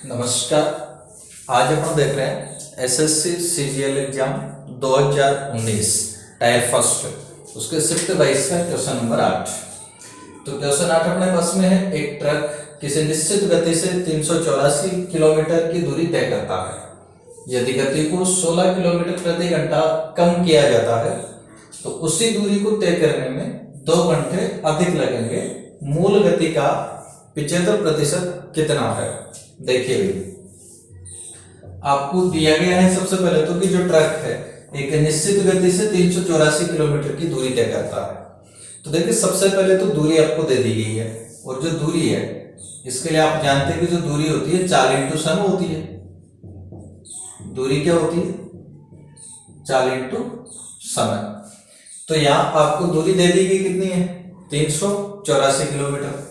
नमस्कार। आज अपन देख रहे हैं SSC CGL exam 2019 type first, उसके शिफ्ट 22 का क्वेश्चन नंबर 8। तो क्वेश्चन 8 अपने पास में है। एक ट्रक किसी निश्चित गति से 384 किलोमीटर की दूरी तय करता है। यदि गति को 16 किलोमीटर प्रति घंटा कम किया जाता है तो उसी दूरी को तय करने में 2 घंटे अधिक लगेंगे। मूल गति का 75% कितना है? देखिए आपको दिया गया है सबसे पहले तो कि जो ट्रक है एक निश्चित गति से 384 किलोमीटर की दूरी तय करता है। तो देखिए सबसे पहले तो दूरी आपको दे दी गई है, और जो दूरी है इसके लिए आप जानते हैं कि जो दूरी होती है 4 इंटू समय होती है। दूरी क्या होती है? 4 इंटू समय। तो यहाँ आपको दूरी दे दी गई कितनी है? 384 किलोमीटर।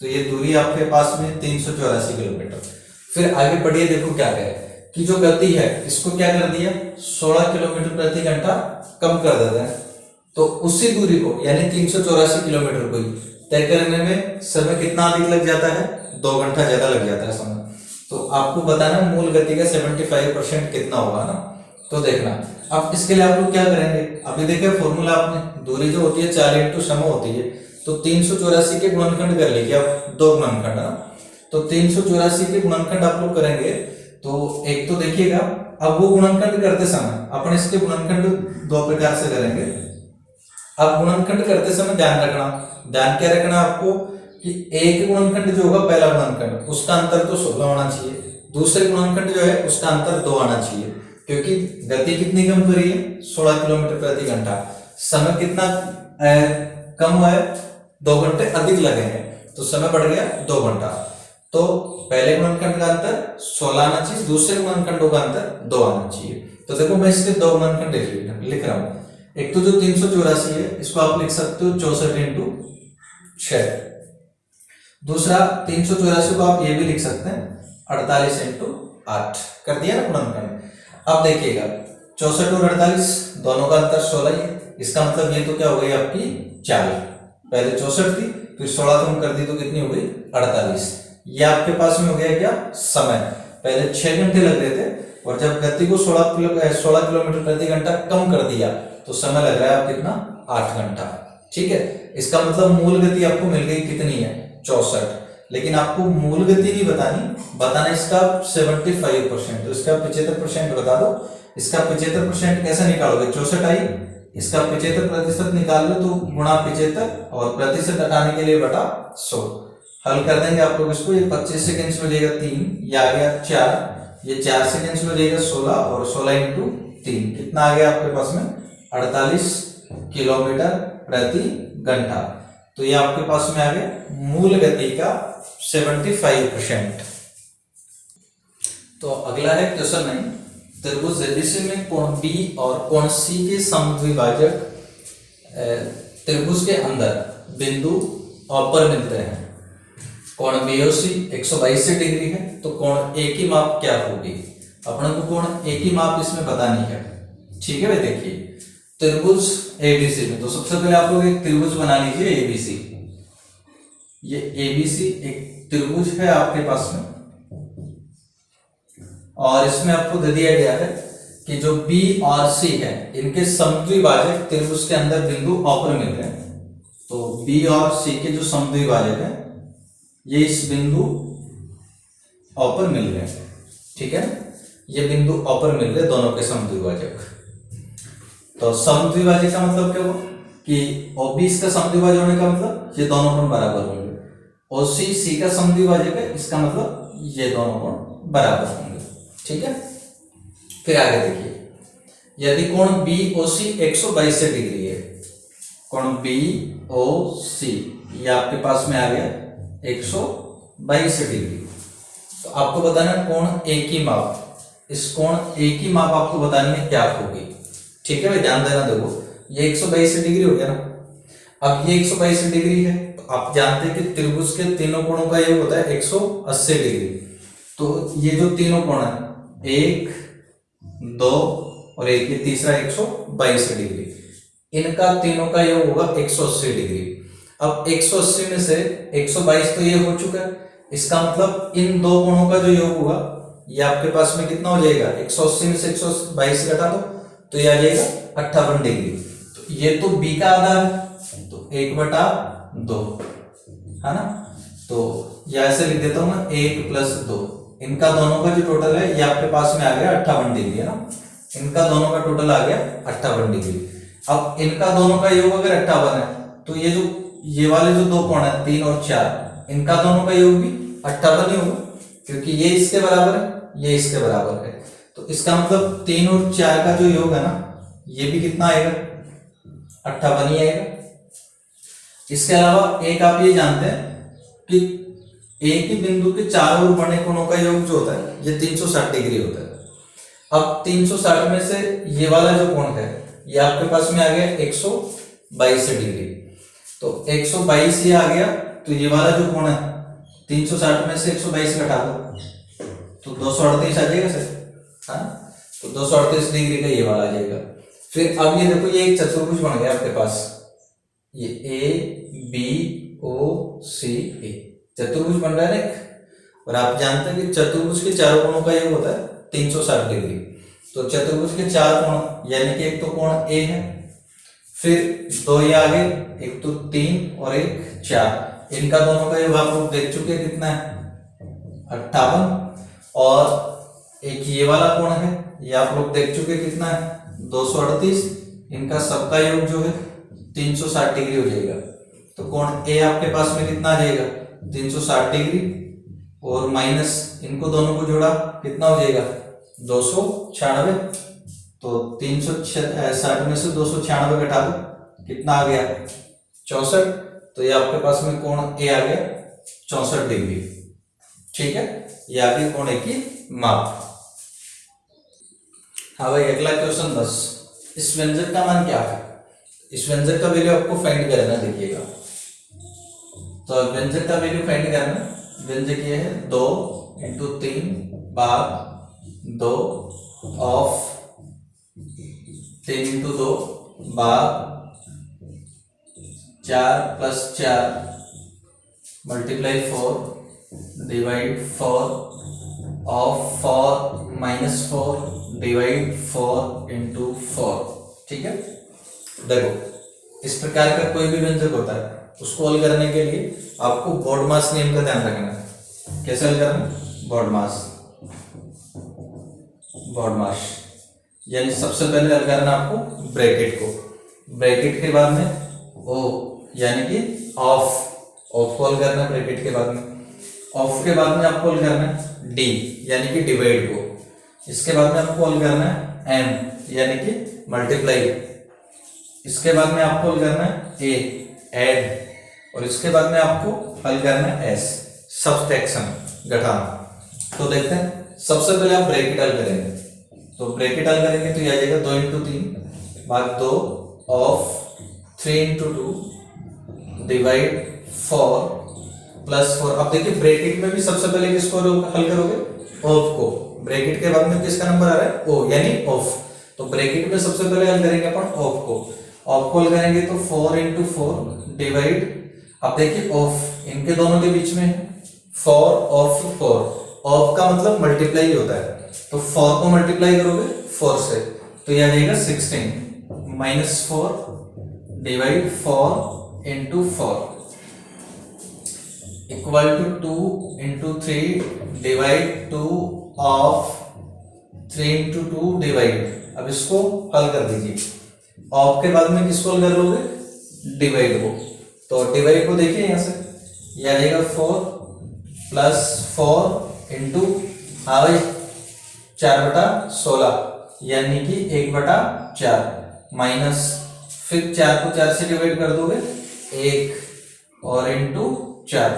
तो ये दूरी आपके पास में 384 किलोमीटर। फिर आगे बढ़िए, देखो क्या है कि जो गति है इसको क्या कर दिया, 16 किलोमीटर प्रति घंटा कम कर देते हैं। तो उसी दूरी को यानी 384 किलोमीटर को तय करने में समय कितना अधिक लग जाता है? 2 घंटा ज्यादा लग जाता है समय। तो आपको बताना मूल गति का 75% कितना होगा ना। तो देखना अब इसके लिए आप लोग क्या करेंगे। अभी देखिए फॉर्मूला आपने, दूरी जो होती है 4 इंटू समय होती है, तो 384 के गुणनखंड कर लीजिए आप, 2 गुणनखंड ना। तो 384 के गुणनखंड आप लोग करेंगे तो एक तो देखिएगा, अब वो गुणनखंड करते समय अपन इसके गुणनखंड 2 प्रकार से करेंगे। अब गुणनखंड करते समय ध्यान क्या रखना आपको कि एक गुणनखंड जो होगा पहला गुणनखंड उसका अंतर तो 16 होना चाहिए, दूसरे गुणनखंड जो है उसका अंतर 2 आना चाहिए, क्योंकि गति कितनी कम करी है? 16 किलोमीटर प्रति घंटा। समय कितना कम हुआ है? 2 घंटे अधिक लगे हैं, तो समय बढ़ गया 2 घंटा। तो पहले गुणनखंड का अंतर 16 आना चाहिए, दूसरे गुणनखंडों का अंतर 2 आना चाहिए। तो देखो मैं इसके 2 गुणनखंड लिख रहा हूं। एक तो जो 384 है इसको आप लिख सकते हो 64 इंटू 6। दूसरा 384 को आप ये भी लिख सकते हैं 48 इंटू 8। कर दिया ना गुणनखंड। अब देखिएगा 64 और 48 दोनों का अंतर 16 ही है। इसका मतलब ये तो क्या हो गई आपकी 4। पहले 64 थी, फिर 16 कम कर दी तो कितनी हो गई? 48। ये आपके पास में हो गया क्या? समय। पहले 6 घंटे लग रहे थे, और जब गति को 16 किलोमीटर प्रति घंटा कम कर दिया तो समय लग रहा है आप कितना? 8 घंटा। ठीक है, इसका मतलब मूल गति आपको मिल गई कितनी है? 64। लेकिन आपको मूल गति नहीं बताना इसका 75%। तो इसका 75% बता दो। इसका 75% कैसे निकालोगे? 64 आई, इसका 75% निकाल लो तो गुणा 75, और प्रतिशत हटाने के लिए बटा 100। हल कर देंगे आप लोग इसको। ये 25 से कैंसिल हो जाएगा 3, ये आ गया 4, ये 4 से कैंसिल हो जाएगा 16, और 16 इंटू 3 कितना आ गया आपके पास में? 48 किलोमीटर प्रति घंटा। तो ये आपके पास में आ गया मूल गति का 75%। तो अगला है क्वेश्चन 9। त्रिभुज एबीसी में कोण बी और कोण सी के समद्विभाजक त्रिभुज के अंदर बिंदु O पर मिलते हैं। कोण BOC 122 डिग्री है, तो कोण ए की माप क्या होगी? अपने को कोण ए की माप इसमें बतानी है। ठीक है भाई, देखिए त्रिभुज ABC में तो सबसे पहले आप लोग एक त्रिभुज बना लीजिए ABC। ये ABC एक त्रिभुज है आपके पास में, और इसमें आपको दे दिया गया है कि जो B और C है इनके समद्विभाजक त्रिभुज के अंदर बिंदु O पर मिल रहे हैं। तो B और C के जो समद्विभाजक है ये इस बिंदु O पर मिल रहे हैं। ठीक है, ये बिंदु O पर मिल रहे हैं दोनों के समद्विभाजक। तो समद्विभाजक का मतलब क्या हुआ कि OB इसका समद्विभाजक होने का मतलब ये दोनों कोण बराबर होंगे। OC C का समद्विभाजक है, इसका मतलब ये दोनों कोण बराबर होंगे। ठीक है, फिर आगे देखिए, यदि कोण BOC 122 डिग्री है, कोण BOC ये आपके पास में आ गया 122 डिग्री। तो आपको बताना कोण A की माप, इस कोण A की माप आपको बतानी है क्या होगी। ठीक है भाई, ध्यान देना। देखो ये 122 डिग्री हो गया ना। अब ये 122 डिग्री है, तो आप जानते हैं कि त्रिभुज के तीनों कोणों का योग होता है 180 डिग्री। तो ये जो तीनों कोण है 1, 2 और एक ये तीसरा 122 डिग्री, इनका तीनों का योग होगा 180 डिग्री। अब 180 में से 122 तो ये हो चुका है, इसका मतलब इन दो कोणों का जो योग हुआ ये आपके पास में कितना हो जाएगा, 180 में से 122 घटा दो तो ये आ जाएगा 58 डिग्री। तो ये तो बी का आधा है तो 1/2 है ना। तो ये ऐसे लिख देता हूं मैं 1 + 2, इनका दोनों का जो टोटल है ये आपके पास में आ गया 58 डिग्री, है ना। इनका दोनों का टोटल आ गया 58 डिग्री। अब इनका दोनों का योग अगर 58 है तो ये जो ये वाले जो दो कोण है 3 और 4, इनका दोनों का योग भी 58 ही होगा, क्योंकि ये इसके बराबर है ये इसके बराबर है। तो इसका मतलब 3 और 4 का जो योग है ना ये भी कितना आएगा, 58 ही आएगा। इसके अलावा एक आप ये जानते हैं कि एक ही बिंदु के चारों ओर बने कोणों का योग जो होता है ये 360 डिग्री होता है। अब 360 में से ये वाला जो कोण है ये आपके पास में आ गया 122 डिग्री। तो 122 ये आ गया, तो ये वाला जो कोण है 360 में से 122 घटा दो तो 238 आ जाएगा सर, हाँ। तो 238 डिग्री का ये वाला आ जाएगा। फिर अब ये देखो ये एक चतुर्भुज बन गया आपके पास, ये ABOCA चतुर्भुज बन रहा है ना। और आप जानते हैं कि चतुर्भुज के चारों कोणों का योग होता है 360 डिग्री। तो चतुर्भुज के चार कोण यानी कि एक तो कोण A है, फिर दो ये आगे, एक तो 3 और एक 4, इनका दोनों का योग आप लोग देख चुके हैं कितना है 58। और एक ये वाला कोण है ये आप लोग देख चुके कितना है 238, इनका सबका योग जो है 360 डिग्री हो जाएगा। तो कोण A आपके पास में कितना आ जाएगा 360 डिग्री, और माइनस इनको दोनों को जोड़ा कितना हो जाएगा 296। तो 360 में से 296 घटा दो कितना आ गया 64। तो ये आपके पास में कोण A आ गया 64 डिग्री, ठीक है। ये आ गई कोण A की माप। हाँ भाई, अगला क्वेश्चन 10, इस व्यंजक का मान क्या है। इस व्यंजक का वैल्यू आपको फाइंड करना है, देखिएगा। तो व्यंजक का वैल्यू फाइंड करना, व्यंजक ये है 2 × 3 / 2 of 3 × 2 / 4 + 4 multiply 4 divide 4 of 4 - 4 divide 4 × 4, ठीक है। देखो इस प्रकार का कोई भी व्यंजक होता है उसको हल करने के लिए आपको BODMAS नियम का ध्यान रखना है। कैसे हल करना, BODMAS यानी सबसे पहले हल करना आपको ब्रैकेट को, ब्रैकेट के बाद में O यानी कि ऑफ को हल करना है, ब्रैकेट के बाद में ऑफ के बाद में आपको हल करना है D यानी कि डिवाइड को, इसके बाद में आपको हल करना है M यानी कि मल्टीप्लाई, इसके बाद में आपको हल करना है A ऐड, और इसके बाद में आपको हल करना है S सब्सट्रैक्शन घटाना। तो देखते हैं, सबसे पहले आप ब्रैकेट हल करेंगे। तो ब्रैकेट हल करेंगे तो ये आ जाएगा 2 × 3 / 2 ऑफ 3 × 2 डिवाइड 4 + 4। अब देखिए ब्रैकेट में भी सबसे पहले किसको हल करोगे, ऑफ को। ब्रैकेट के बाद में किसका नंबर आ रहा है O यानी ऑफ। तो ब्रैकेट में सबसे पहले हल करेंगे अपन ऑफ को हल करेंगे तो 4 × 4 डिवाइड, अब देखिए ऑफ इनके दोनों के बीच में 4 ऑफ 4, ऑफ का मतलब मल्टीप्लाई होता है, तो 4 को मल्टीप्लाई करोगे 4 से तो यह आ जाएगा 16 - 4 divide 4 × 4 equal to 2 × 3 divide 2 of 3 × 2 divide. अब इसको हल कर दीजिए, ऑफ के बाद में किसको हल कर लोगे, डिवाइड को। तो डिवाइड को देखिए यहां से, ये आ जाएगा 4 + 4 × हाँ भाई 4/16 यानी कि 1/4 माइनस, फिर 4 को 4 से डिवाइड कर दोगे 1 और × 4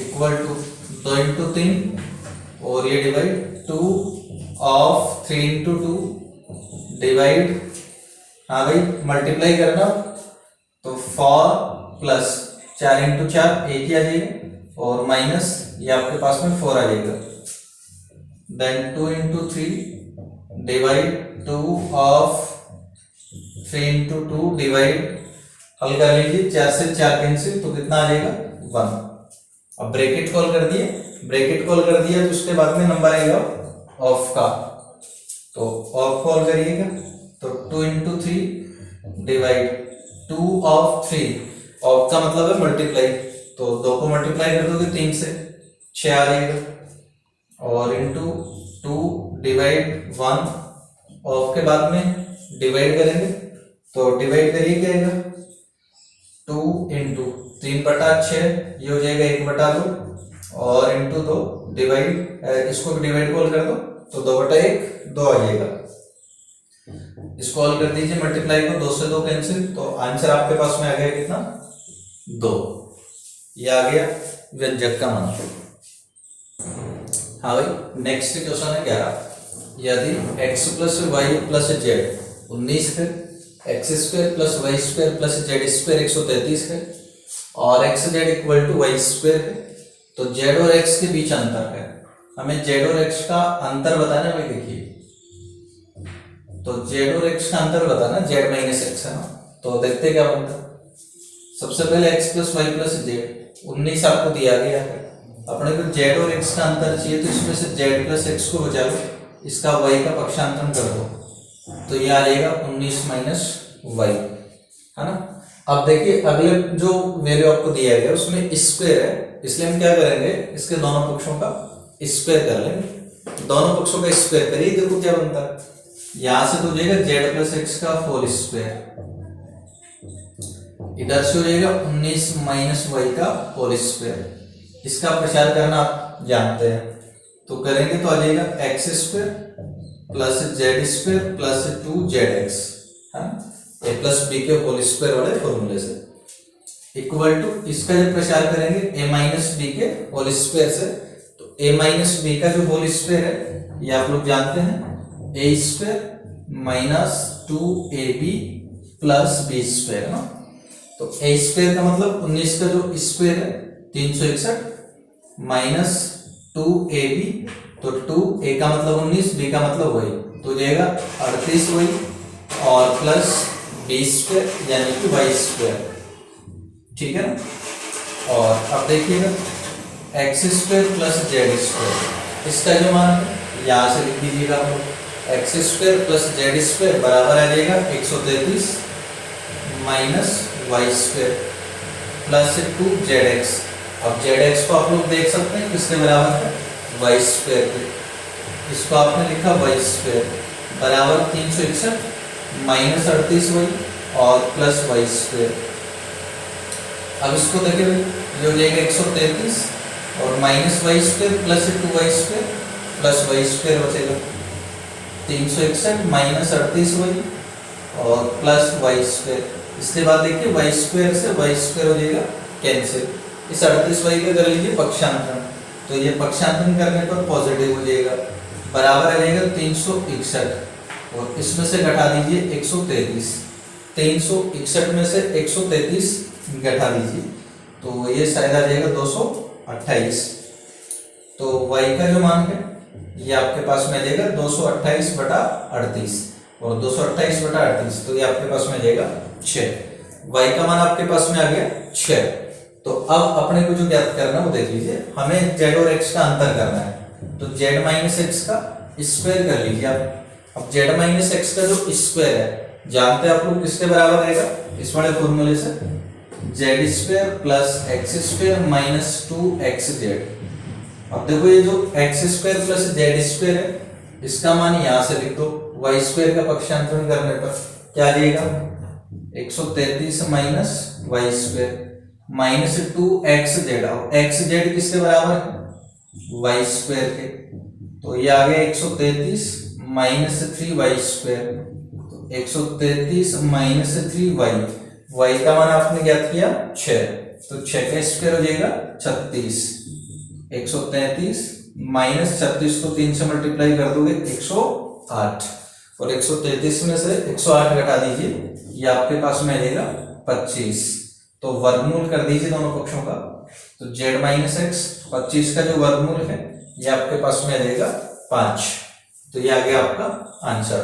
इक्वल टू 2 × 3 और ये डिवाइड 2 ऑफ 3 × 2 डिवाइड, हाँ भाई मल्टीप्लाई करना तो 4 + 4 × 4 1 ही आ जाएगा, और माइनस ये आपके पास में 4 आ जाएगा। देन 2 × 3 डिवाइड 2 ऑफ 3 × 2 डिवाइड, हल कर लीजिए 4 से 4 कैंसिल तो कितना आ जाएगा 1। अब ब्रैकेट कॉल कर दिए, ब्रैकेट कॉल कर दिया तो उसके बाद में नंबर आएगा ऑफ का, तो ऑफ कॉल करिएगा तो 2 into 3 डिवाइड 2 of 3, ऑफ का मतलब है मल्टीप्लाई, तो 2 को मल्टीप्लाई कर दोगे 3 से 6 आ जाएगा, और इंटू 2 डिवाइड 1, ऑफ के बाद में डिवाइड करेंगे तो डिवाइड करिए क्या आएगा 2 into 3/6, ये हो जाएगा 1/2, और इंटू 2 डिवाइड, इसको भी डिवाइड कॉल कर दो तो 2/1 2 आ जाएगा। इसको कॉल कर दीजिए मल्टीप्लाई को, 2 से 2 कैंसिल, तो आंसर आपके पास में आ गया कितना 2, ये आ गया व्यंजक का मान। हाँ भाई नेक्स्ट क्वेश्चन है 11, यदि x + y + z 19 है, x² + y² + z² 133 है, और xz = y² है, तो z और x के बीच अंतर है, हमें z और x का अंतर बताना है। देखिए तो z और x का अंतर बताना, z - x है ना, तो देखते क्या बनता है। सबसे पहले x + y + z 19 आपको दिया गया है, अपने को z और x का अंतर चाहिए, तो इसमें से z + x को बचा लो, इसका y का पक्षांतरण कर दो, तो ये आ जाएगा 19 - y, है ना। अब देखिए अगले जो वैल्यू आपको दिया गया उसमें स्क्वायर है, इसलिए हम क्या करेंगे, इसके दोनों पक्षों का स्क्वायर कर लेंगे, दोनों पक्षों का स्क्वायर करिए, देखो क्या बनता है। यहां से तो हो जाएगा z + x का होल स्क्वायर, इधर से हो जाएगा 19 - y का होल स्क्वायर, इसका प्रसार करना आप जानते हैं, तो करेंगे तो आ जाएगा x² + z² + 2zx, है a + b के होल स्क्वायर वाले फॉर्मूले से, इक्वल टू, इसका जब प्रसार करेंगे a - b के होल स्क्वायर से, तो a - b का जो होल स्क्वायर है ये आप लोग जानते हैं a² - 2ab + b², ना, तो a² का मतलब 19 का जो स्क्वायर है 361 माइनस 2ab, तो 2a का मतलब 19, b का मतलब वही, तो जाएगा 38 वही, और प्लस b² यानी कि y², ठीक है ना। और अब देखिएगा x² + z², इसका जो मान है यहां से लिख दीजिएगा आप लोग, x² + z² बराबर आ जाएगा 133 माइनस y² प्लस 2zx। अब zx को आप लोग देख सकते हैं किसके बराबर है, y² के, इसको आपने लिखा y² बराबर 361 माइनस 38y और प्लस y²। अब इसको देखिए, ये हो जाएगा 133 और minus y² plus 2y² plus y² बचेगा 361 माइनस 38y और प्लस y²। इसके बाद देखिए y² से y² हो जाएगा कैंसिल, इस 38y का कर लीजिए पक्षांतरण, तो ये पक्षांतरण करने पर पॉजिटिव हो जाएगा, बराबर आ जाएगा 361, और इसमें से घटा दीजिए 133, 361 में से 133 घटा दीजिए, तो ये शायद आ जाएगा 228। तो y का जो मान है ये आपके पास में आ जाएगा 228/38, और 228/38 तो ये आपके पास में आ जाएगा 6। y का मान आपके पास में आ गया 6। तो अब अपने को जो ज्ञात करना है वो देख लीजिए, हमें z और x का अंतर करना है, तो z - x का स्क्वायर कर लीजिए आप। अब z - x का जो स्क्वायर है जानते हैं आप लोग किसके बराबर आएगा, इस वाले फॉर्मूले से, z² + x² - 2xz। अब देखो ये जो x² + z² है इसका मान यहां से लिख दो, y² का पक्षांतरण करने पर क्या आ जाएगा 133 माइनस y² माइनस 2xz, और xz किसके बराबर है y² के, तो ये आ गया 133 माइनस 3y², तो 133 माइनस 3y, y का मान आपने ज्ञात किया 6, तो 6 का स्क्वायर हो जाएगा 36, 133 माइनस 36 को 3 से मल्टीप्लाई कर दोगे 108, और 133 में से 108 घटा दीजिए, ये आपके पास में आ जाएगा 25, तो वर्गमूल कर दीजिए दोनों पक्षों का, तो z - x 25 का जो वर्गमूल है ये आपके पास में आ जाएगा 5, तो ये आ गया आपका आंसर।